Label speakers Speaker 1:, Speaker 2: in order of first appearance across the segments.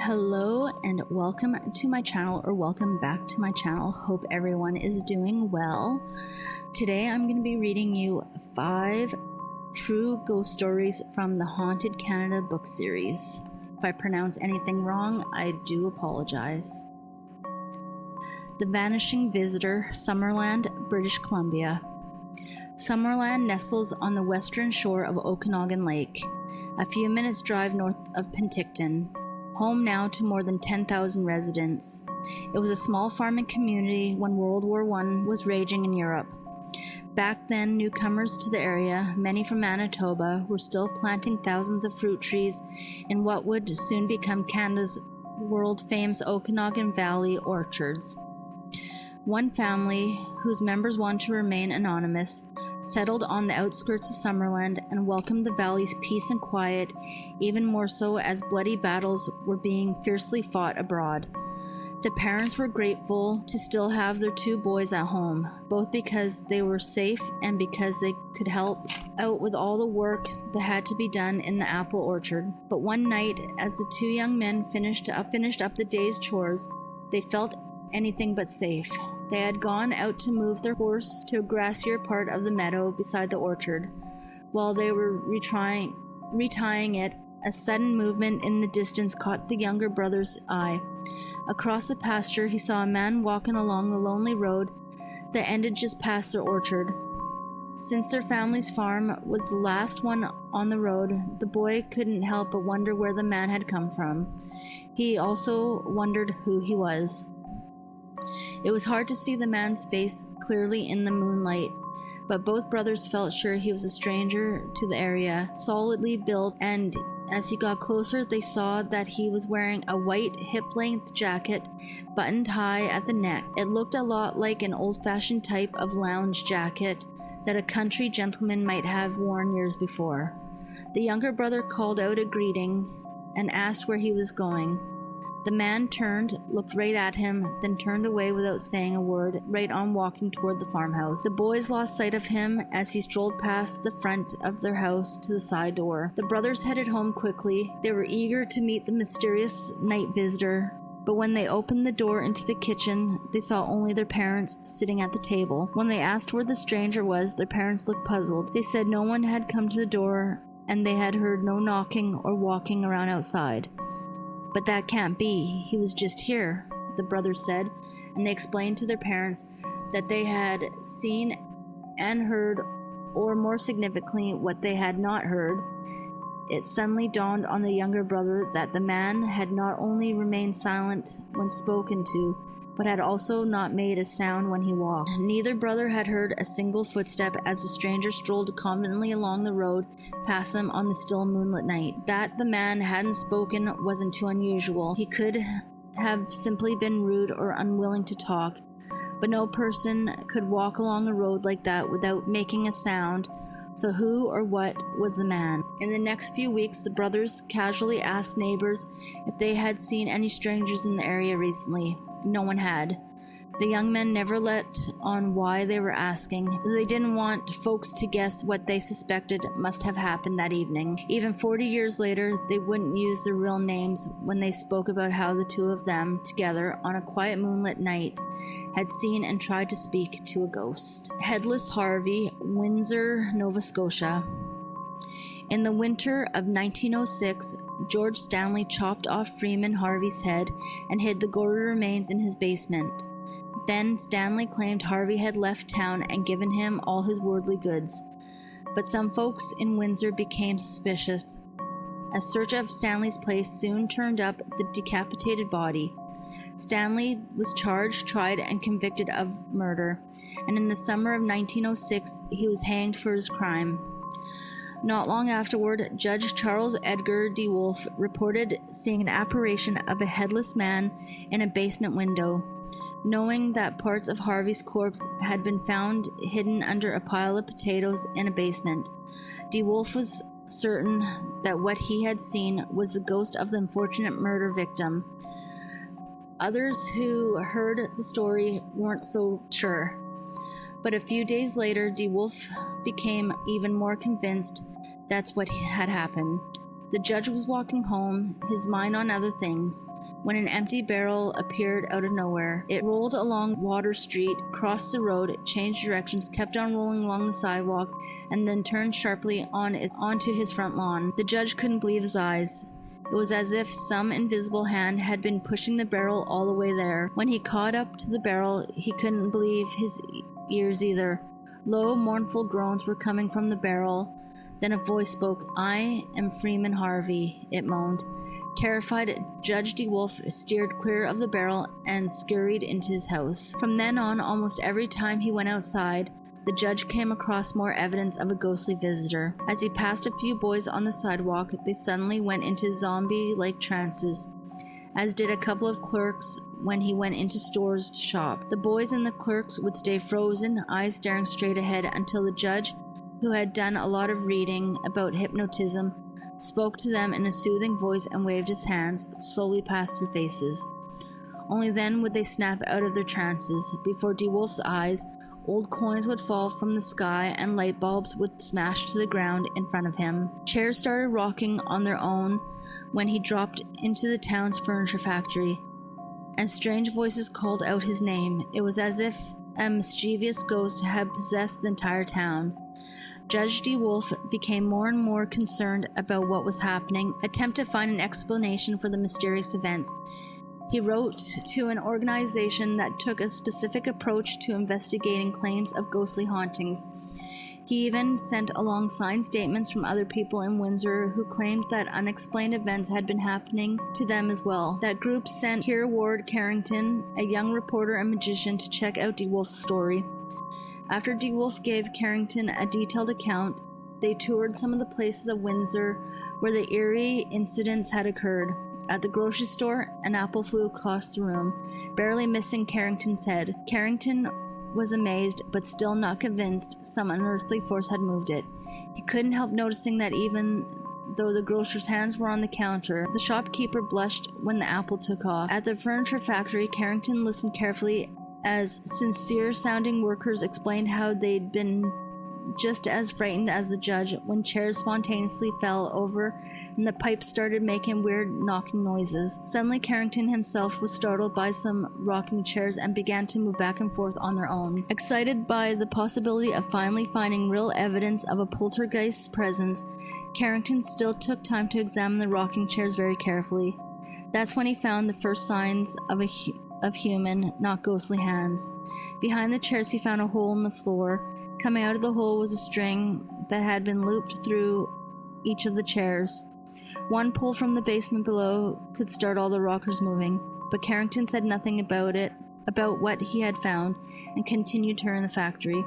Speaker 1: Hello and welcome to my channel, or welcome back to my channel. Hope everyone is doing well. Today I'm going to be reading you 5 true ghost stories from the Haunted Canada book series. If I pronounce anything wrong, I do apologize. The Vanishing Visitor, Summerland, British Columbia. Summerland nestles on the western shore of Okanagan Lake, a few minutes' drive north of Penticton. Home now to more than 10,000 residents. It was a small farming community when World War I was raging in Europe. Back then, newcomers to the area, many from Manitoba, were still planting thousands of fruit trees in what would soon become Canada's world-famous Okanagan Valley orchards. One family, whose members wanted to remain anonymous, settled on the outskirts of Summerland and welcomed the valley's peace and quiet, even more so as bloody battles were being fiercely fought abroad. The parents were grateful to still have their 2 boys at home, both because they were safe and because they could help out with all the work that had to be done in the apple orchard. But one night, as the 2 young men finished up the day's chores, they felt anything but safe. They had gone out to move their horse to a grassier part of the meadow beside the orchard. While they were retying it, a sudden movement in the distance caught the younger brother's eye. Across the pasture, he saw a man walking along the lonely road that ended just past their orchard. Since their family's farm was the last one on the road, the boy couldn't help but wonder where the man had come from. He also wondered who he was. It was hard to see the man's face clearly in the moonlight, but both brothers felt sure he was a stranger to the area, solidly built, and as he got closer, they saw that he was wearing a white hip-length jacket, buttoned high at the neck. It looked a lot like an old-fashioned type of lounge jacket that a country gentleman might have worn years before. The younger brother called out a greeting and asked where he was going. The man turned, looked right at him, then turned away without saying a word, right on walking toward the farmhouse. The boys lost sight of him as he strolled past the front of their house to the side door. The brothers headed home quickly. They were eager to meet the mysterious night visitor, but when they opened the door into the kitchen, they saw only their parents sitting at the table. When they asked where the stranger was, their parents looked puzzled. They said no one had come to the door, and they had heard no knocking or walking around outside. "But that can't be. He was just here," the brothers said, and they explained to their parents that they had seen and heard, or more significantly, what they had not heard. It suddenly dawned on the younger brother that the man had not only remained silent when spoken to, but had also not made a sound when he walked. Neither brother had heard a single footstep as the stranger strolled confidently along the road past them on the still moonlit night. That the man hadn't spoken wasn't too unusual. He could have simply been rude or unwilling to talk, but no person could walk along a road like that without making a sound. So who or what was the man? In the next few weeks, the brothers casually asked neighbors if they had seen any strangers in the area recently. No one had. The young men never let on why they were asking, as they didn't want folks to guess what they suspected must have happened that evening. Even 40 years later, they wouldn't use their real names when they spoke about how the 2 of them, together on a quiet moonlit night, had seen and tried to speak to a ghost. Headless Harvey, Windsor, Nova Scotia. In the winter of 1906, George Stanley chopped off Freeman Harvey's head and hid the gory remains in his basement. Then Stanley claimed Harvey had left town and given him all his worldly goods. But some folks in Windsor became suspicious. A search of Stanley's place soon turned up the decapitated body. Stanley was charged, tried, and convicted of murder, and in the summer of 1906, he was hanged for his crime. Not long afterward, Judge Charles Edgar de Wolfe reported seeing an apparition of a headless man in a basement window. Knowing that parts of Harvey's corpse had been found hidden under a pile of potatoes in a basement, de Wolfe was certain that what he had seen was the ghost of the unfortunate murder victim. Others who heard the story weren't so sure. But a few days later, de Wolfe became even more convinced that's what had happened. The judge was walking home, his mind on other things, when an empty barrel appeared out of nowhere. It rolled along Water Street, crossed the road, changed directions, kept on rolling along the sidewalk, and then turned sharply onto his front lawn. The judge couldn't believe his eyes. It was as if some invisible hand had been pushing the barrel all the way there. When he caught up to the barrel, he couldn't believe his ears either. Low, mournful groans were coming from the barrel. Then a voice spoke. "I am Freeman Harvey," it moaned. Terrified, Judge DeWolf steered clear of the barrel and scurried into his house. From then on, almost every time he went outside, the judge came across more evidence of a ghostly visitor. As he passed a few boys on the sidewalk, they suddenly went into zombie-like trances, as did a couple of clerks when he went into stores to shop. The boys and the clerks would stay frozen, eyes staring straight ahead, until the judge, who had done a lot of reading about hypnotism, spoke to them in a soothing voice and waved his hands slowly past their faces. Only then would they snap out of their trances. Before DeWolf's eyes, old coins would fall from the sky and light bulbs would smash to the ground in front of him. Chairs started rocking on their own when he dropped into the town's furniture factory, and strange voices called out his name. It was as if a mischievous ghost had possessed the entire town. Judge DeWolf became more and more concerned about what was happening, attempted to find an explanation for the mysterious events. He wrote to an organization that took a specific approach to investigating claims of ghostly hauntings. He even sent along signed statements from other people in Windsor who claimed that unexplained events had been happening to them as well. That group sent Keir Ward Carrington, a young reporter and magician, to check out DeWolf's story. After DeWolf gave Carrington a detailed account, they toured some of the places of Windsor where the eerie incidents had occurred. At the grocery store, an apple flew across the room, barely missing Carrington's head. Carrington was amazed, but still not convinced some unearthly force had moved it. He couldn't help noticing that even though the grocer's hands were on the counter, the shopkeeper blushed when the apple took off. At the furniture factory, Carrington listened carefully as sincere-sounding workers explained how they'd been just as frightened as the judge when chairs spontaneously fell over and the pipes started making weird knocking noises. Suddenly, Carrington himself was startled by some rocking chairs and began to move back and forth on their own. Excited by the possibility of finally finding real evidence of a poltergeist's presence, Carrington still took time to examine the rocking chairs very carefully. That's when he found the first signs of human, not ghostly hands. Behind the chairs, he found a hole in the floor. Coming out of the hole was a string that had been looped through each of the chairs. One pull from the basement below could start all the rockers moving, but Carrington said nothing about what he had found, and continued to turn the factory.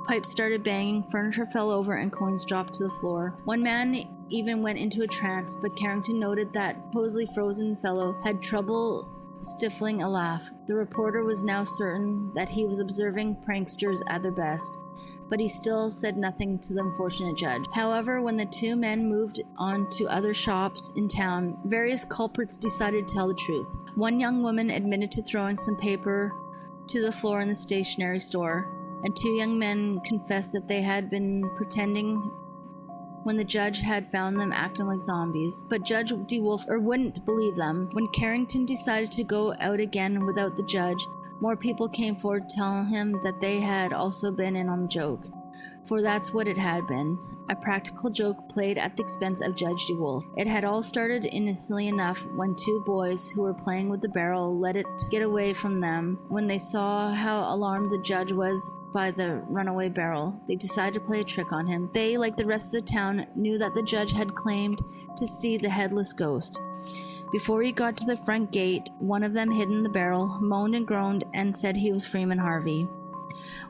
Speaker 1: Pipes started banging, furniture fell over, and coins dropped to the floor. One man even went into a trance, but Carrington noted that supposedly frozen fellow had trouble stifling a laugh. The reporter was now certain that he was observing pranksters at their best, but he still said nothing to the unfortunate judge. However, when the two men moved on to other shops in town, various culprits decided to tell the truth. One young woman admitted to throwing some paper to the floor in the stationery store, and two young men confessed that they had been pretending when the judge had found them acting like zombies. But Judge DeWolf wouldn't believe them. When Carrington decided to go out again without the judge, more people came forward telling him that they had also been in on the joke. For that's what it had been, a practical joke played at the expense of Judge DeWolf. It had all started innocently enough when two boys who were playing with the barrel let it get away from them. When they saw how alarmed the judge was by the runaway barrel, they decided to play a trick on him. They, like the rest of the town, knew that the judge had claimed to see the headless ghost. Before he got to the front gate, one of them hid in the barrel, moaned and groaned, and said he was Freeman Harvey.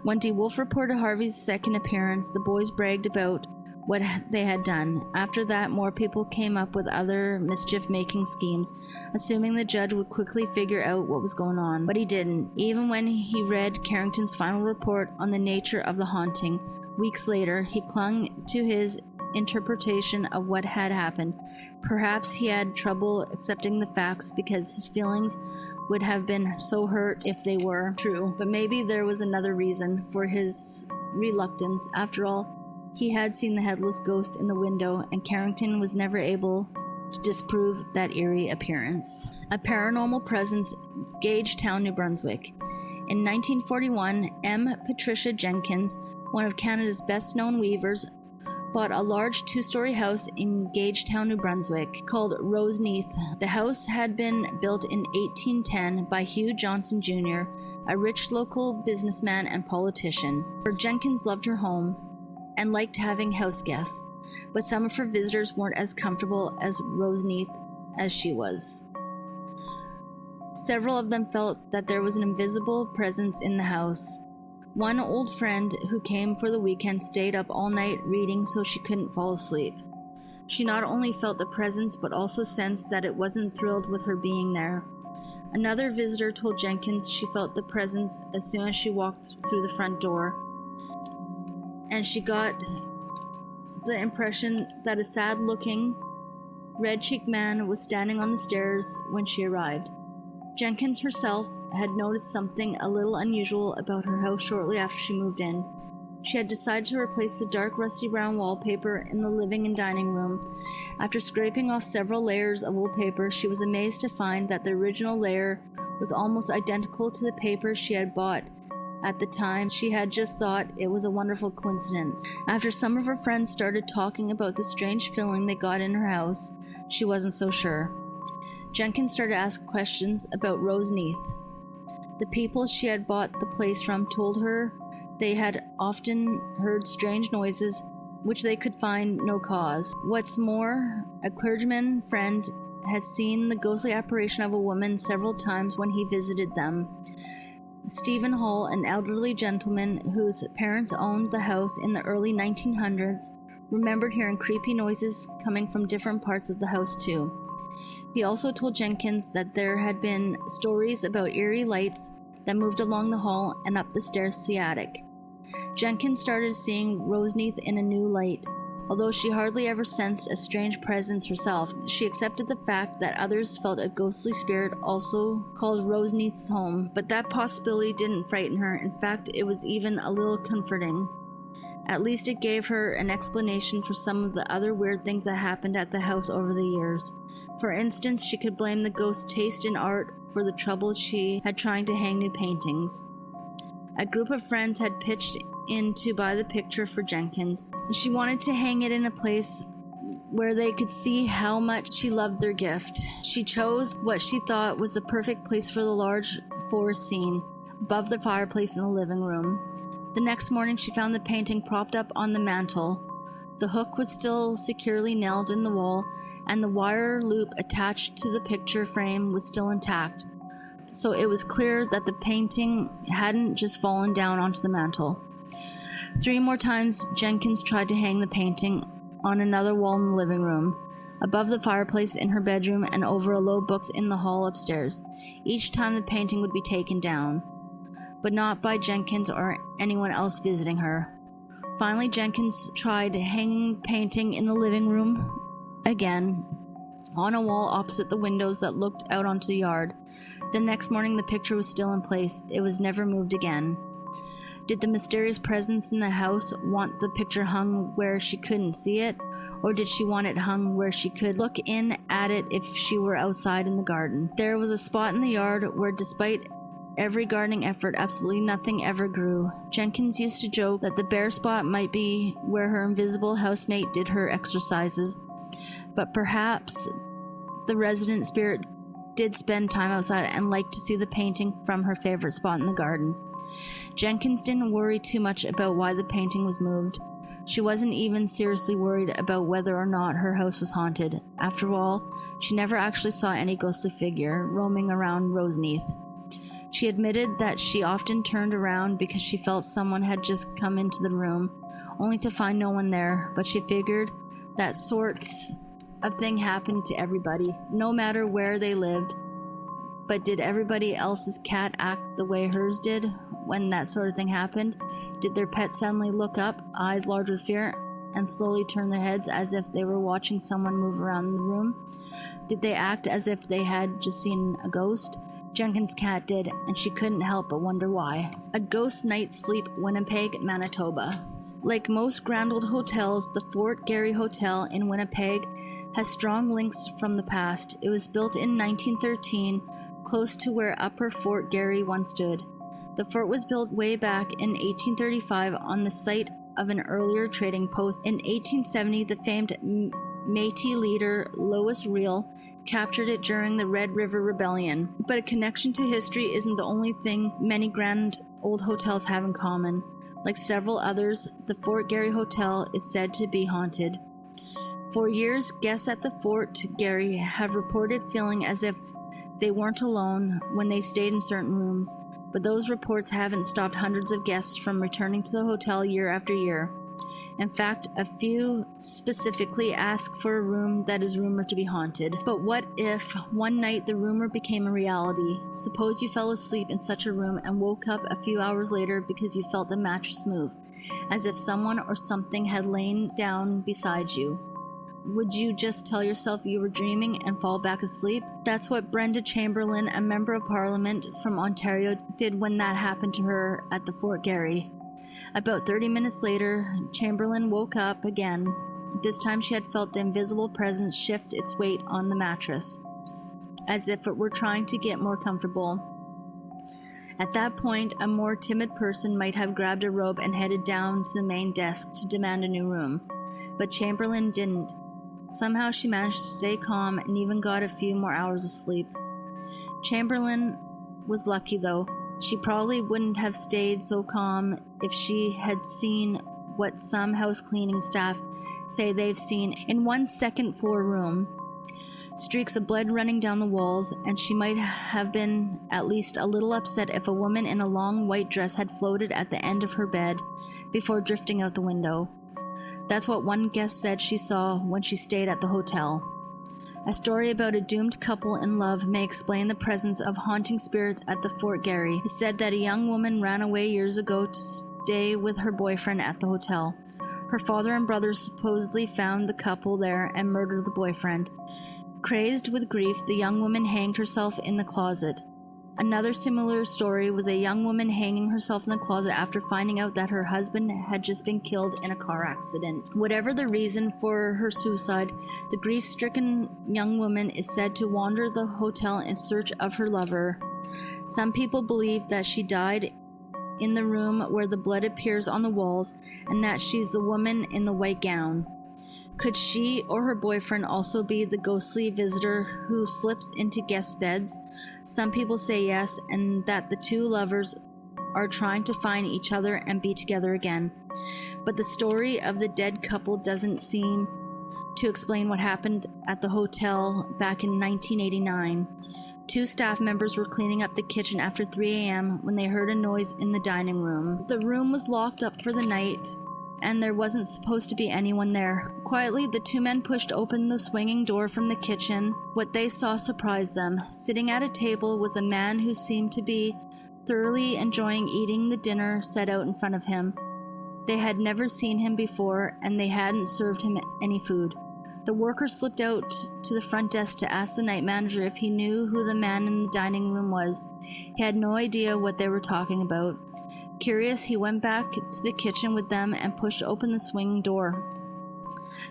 Speaker 1: When DeWolf reported Harvey's second appearance, the boys bragged about what they had done. After that, more people came up with other mischief-making schemes, assuming the judge would quickly figure out what was going on. But he didn't. Even when he read Carrington's final report on the nature of the haunting, weeks later, he clung to his interpretation of what had happened. Perhaps he had trouble accepting the facts because his feelings would have been so hurt if they were true. But maybe there was another reason for his reluctance. After all, He had seen the headless ghost in the window, and Carrington was never able to disprove that eerie appearance. A paranormal presence, Gagetown, New Brunswick. In 1941, M. Patricia Jenkins, one of Canada's best-known weavers, bought a large two-story house in Gagetown, New Brunswick, called Roseneath. The house had been built in 1810 by Hugh Johnson Jr., a rich local businessman and politician. Jenkins loved her home and liked having house guests, but some of her visitors weren't as comfortable as Roseneath as she was. Several of them felt that there was an invisible presence in the house. One old friend who came for the weekend stayed up all night reading so she couldn't fall asleep. She not only felt the presence but also sensed that it wasn't thrilled with her being there. Another visitor told Jenkins she felt the presence as soon as she walked through the front door, and she got the impression that a sad-looking, red-cheeked man was standing on the stairs when she arrived. Jenkins herself had noticed something a little unusual about her house shortly after she moved in. She had decided to replace the dark rusty brown wallpaper in the living and dining room. After scraping off several layers of old paper, she was amazed to find that the original layer was almost identical to the paper she had bought. At the time, she had just thought it was a wonderful coincidence. After some of her friends started talking about the strange feeling they got in her house, she wasn't so sure. Jenkins started to ask questions about Roseneath. The people she had bought the place from told her they had often heard strange noises which they could find no cause. What's more, a clergyman friend had seen the ghostly apparition of a woman several times when he visited them. Stephen Hall, an elderly gentleman whose parents owned the house in the early 1900s, remembered hearing creepy noises coming from different parts of the house too. He also told Jenkins that there had been stories about eerie lights that moved along the hall and up the stairs to the attic. Jenkins started seeing Roseneath in a new light. Although she hardly ever sensed a strange presence herself, she accepted the fact that others felt a ghostly spirit also called Roseneath's home, but that possibility didn't frighten her. In fact, it was even a little comforting. At least it gave her an explanation for some of the other weird things that happened at the house over the years. For instance, she could blame the ghost's taste in art for the trouble she had trying to hang new paintings. A group of friends had pitched in to buy the picture for Jenkins. She wanted to hang it in a place where they could see how much she loved their gift. She chose what she thought was the perfect place for the large forest scene, above the fireplace in the living room. The next morning she found the painting propped up on the mantel. The hook was still securely nailed in the wall, and the wire loop attached to the picture frame was still intact. So it was clear that the painting hadn't just fallen down onto the mantel. 3 more times Jenkins tried to hang the painting on another wall in the living room, above the fireplace in her bedroom, and over a low book in the hall upstairs. Each time the painting would be taken down, but not by Jenkins or anyone else visiting her. Finally, Jenkins tried hanging the painting in the living room again, on a wall opposite the windows that looked out onto the yard. The next morning the picture was still in place. It was never moved again. Did the mysterious presence in the house want the picture hung where she couldn't see it, or did she want it hung where she could look in at it if she were outside in the garden? There was a spot in the yard where, despite every gardening effort, absolutely nothing ever grew. Jenkins used to joke that the bare spot might be where her invisible housemate did her exercises, but perhaps the resident spirit did spend time outside and liked to see the painting from her favorite spot in the garden. Jenkins didn't worry too much about why the painting was moved. She wasn't even seriously worried about whether or not her house was haunted. After all, she never actually saw any ghostly figure roaming around Roseneath. She admitted that she often turned around because she felt someone had just come into the room, only to find no one there, but she figured that sorts of thing happened to everybody, no matter where they lived. But did everybody else's cat act the way hers did when that sort of thing happened? Did their pet suddenly look up, eyes large with fear, and slowly turn their heads as if they were watching someone move around the room? Did they act as if they had just seen a ghost? Jenkins' cat did, and she couldn't help but wonder why. A Ghost Night's Sleep, Winnipeg, Manitoba. Like most grand old hotels, the Fort Garry Hotel in Winnipeg has strong links from the past. It was built in 1913, close to where Upper Fort Garry once stood. The fort was built way back in 1835 on the site of an earlier trading post. In 1870, the famed Métis leader Louis Riel captured it during the Red River Rebellion. But a connection to history isn't the only thing many grand old hotels have in common. Like several others, the Fort Garry Hotel is said to be haunted. For years, guests at the Fort Garry have reported feeling as if they weren't alone when they stayed in certain rooms, but those reports haven't stopped hundreds of guests from returning to the hotel year after year. In fact, a few specifically ask for a room that is rumored to be haunted. But what if one night the rumor became a reality? Suppose you fell asleep in such a room and woke up a few hours later because you felt the mattress move, as if someone or something had lain down beside you. Would you just tell yourself you were dreaming and fall back asleep? That's what Brenda Chamberlain, a member of Parliament from Ontario, did when that happened to her at the Fort Garry. About 30 minutes later, Chamberlain woke up again. This time she had felt the invisible presence shift its weight on the mattress, as if it were trying to get more comfortable. At that point, a more timid person might have grabbed a robe and headed down to the main desk to demand a new room. But Chamberlain didn't. Somehow she managed to stay calm and even got a few more hours of sleep. Chamberlain was lucky though. She probably wouldn't have stayed so calm if she had seen what some house cleaning staff say they've seen in one second-floor room. Streaks of blood running down the walls, and she might have been at least a little upset if a woman in a long white dress had floated at the end of her bed before drifting out the window. That's what one guest said she saw when she stayed at the hotel. A story about a doomed couple in love may explain the presence of haunting spirits at the Fort Garry. It said that a young woman ran away years ago to stay with her boyfriend at the hotel. Her father and brother supposedly found the couple there and murdered the boyfriend. Crazed with grief, the young woman hanged herself in the closet. Another similar story was a young woman hanging herself in the closet after finding out that her husband had just been killed in a car accident. Whatever the reason for her suicide, the grief-stricken young woman is said to wander the hotel in search of her lover. Some people believe that she died in the room where the blood appears on the walls and that she's the woman in the white gown. Could she or her boyfriend also be the ghostly visitor who slips into guest beds? Some people say yes, and that the two lovers are trying to find each other and be together again. But the story of the dead couple doesn't seem to explain what happened at the hotel back in 1989. Two staff members were cleaning up the kitchen after 3 a.m. when they heard a noise in the dining room. The room was locked up for the night, and there wasn't supposed to be anyone there. Quietly, the two men pushed open the swinging door from the kitchen. What they saw surprised them. Sitting at a table was a man who seemed to be thoroughly enjoying eating the dinner set out in front of him. They had never seen him before, and they hadn't served him any food. The worker slipped out to the front desk to ask the night manager if he knew who the man in the dining room was. He had no idea what they were talking about. Curious, he went back to the kitchen with them and pushed open the swing door.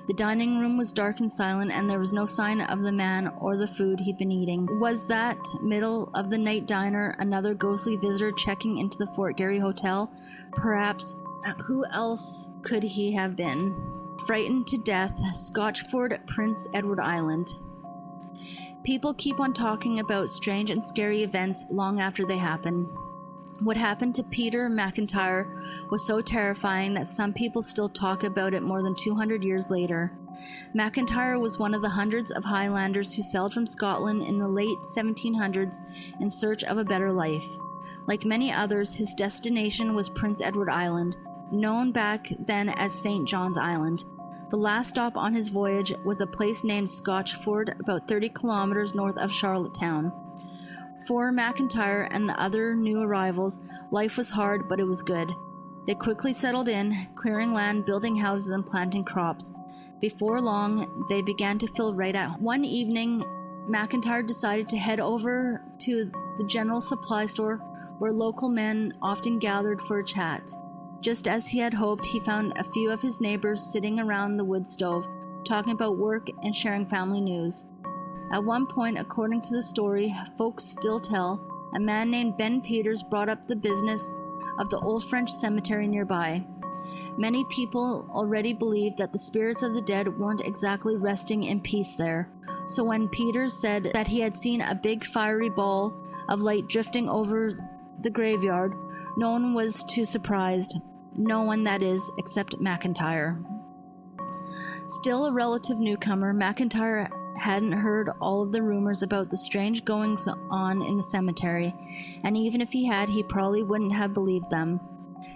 Speaker 1: The dining room was dark and silent, and there was no sign of the man or the food he'd been eating. Was that middle-of-the-night diner another ghostly visitor checking into the Fort Garry Hotel? Perhaps. Who else could he have been? Frightened to death, Scotchford, Prince Edward Island. People keep on talking about strange and scary events long after they happen. What happened to Peter McIntyre was so terrifying that some people still talk about it more than 200 years later. McIntyre was one of the hundreds of Highlanders who sailed from Scotland in the late 1700s in search of a better life. Like many others, his destination was Prince Edward Island, known back then as St. John's Island. The last stop on his voyage was a place named Scotchford, about 30 kilometers north of Charlottetown. For McIntyre and the other new arrivals, life was hard, but it was good. They quickly settled in, clearing land, building houses, and planting crops. Before long, they began to feel right at home. One evening, McIntyre decided to head over to the general supply store where local men often gathered for a chat. Just as he had hoped, he found a few of his neighbors sitting around the wood stove, talking about work and sharing family news. At one point, according to the story folks still tell, a man named Ben Peters brought up the business of the old French cemetery nearby. Many people already believed that the spirits of the dead weren't exactly resting in peace there. So when Peters said that he had seen a big fiery ball of light drifting over the graveyard, no one was too surprised. No one, that is, except McIntyre. Still a relative newcomer, McIntyre hadn't heard all of the rumors about the strange goings-on in the cemetery, and even if he had, he probably wouldn't have believed them.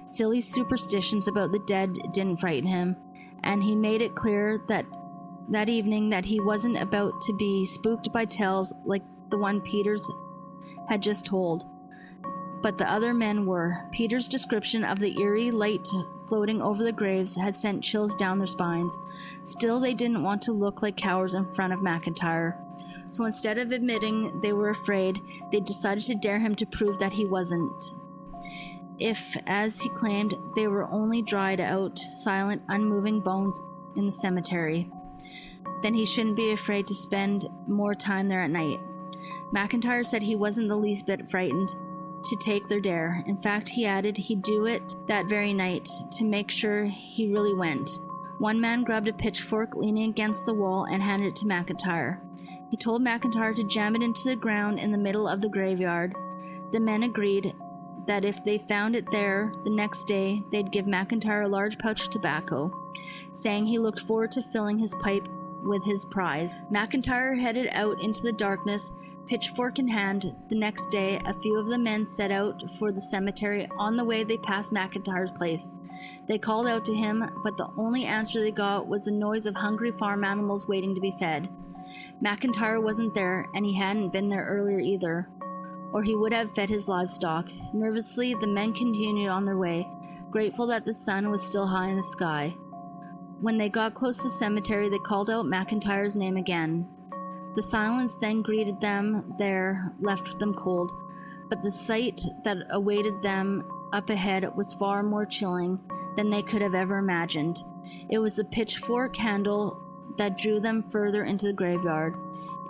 Speaker 1: Silly superstitions about the dead didn't frighten him, and he made it clear that evening that he wasn't about to be spooked by tales like the one Peters had just told. But the other men were. Peter's description of the eerie light floating over the graves had sent chills down their spines. Still, they didn't want to look like cowards in front of McIntyre. So instead of admitting they were afraid, they decided to dare him to prove that he wasn't. If, as he claimed, they were only dried out, silent, unmoving bones in the cemetery, then he shouldn't be afraid to spend more time there at night. McIntyre said he wasn't the least bit frightened to take their dare. In fact, he added he'd do it that very night to make sure he really went. One man grabbed a pitchfork leaning against the wall and handed it to McIntyre. He told McIntyre to jam it into the ground in the middle of the graveyard. The men agreed that if they found it there the next day, they'd give McIntyre a large pouch of tobacco, saying he looked forward to filling his pipe with his prize. McIntyre headed out into the darkness, pitchfork in hand. The next day, a few of the men set out for the cemetery. On the way, they passed McIntyre's place. They called out to him, but the only answer they got was the noise of hungry farm animals waiting to be fed. McIntyre wasn't there, and he hadn't been there earlier either, or he would have fed his livestock. Nervously, the men continued on their way, grateful that the sun was still high in the sky. When they got close to the cemetery, they called out McIntyre's name again. The silence then greeted them there, left them cold, but the sight that awaited them up ahead was far more chilling than they could have ever imagined. It was the pitchfork handle that drew them further into the graveyard.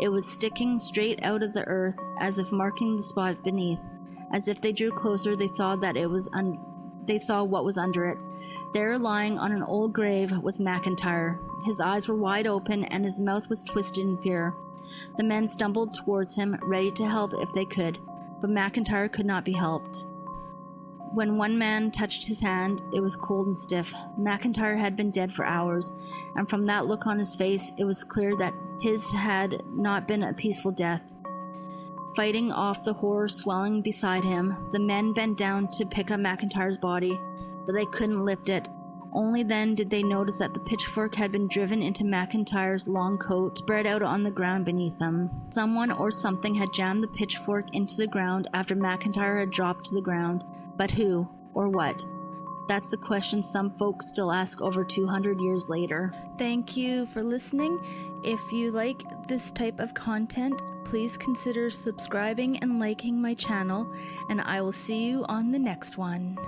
Speaker 1: It was sticking straight out of the earth, as if marking the spot beneath. As if they drew closer, they saw what was under it. There, lying on an old grave, was McIntyre. His eyes were wide open and his mouth was twisted in fear. The men stumbled towards him, ready to help if they could, but McIntyre could not be helped. When one man touched his hand, it was cold and stiff. McIntyre had been dead for hours, and from that look on his face, it was clear that his had not been a peaceful death. Fighting off the horror swelling beside him, the men bent down to pick up McIntyre's body, but they couldn't lift it. Only then did they notice that the pitchfork had been driven into McIntyre's long coat, spread out on the ground beneath them. Someone or something had jammed the pitchfork into the ground after McIntyre had dropped to the ground, but who or what? That's the question some folks still ask over 200 years later. Thank you for listening. If you like this type of content, please consider subscribing and liking my channel, and I will see you on the next one.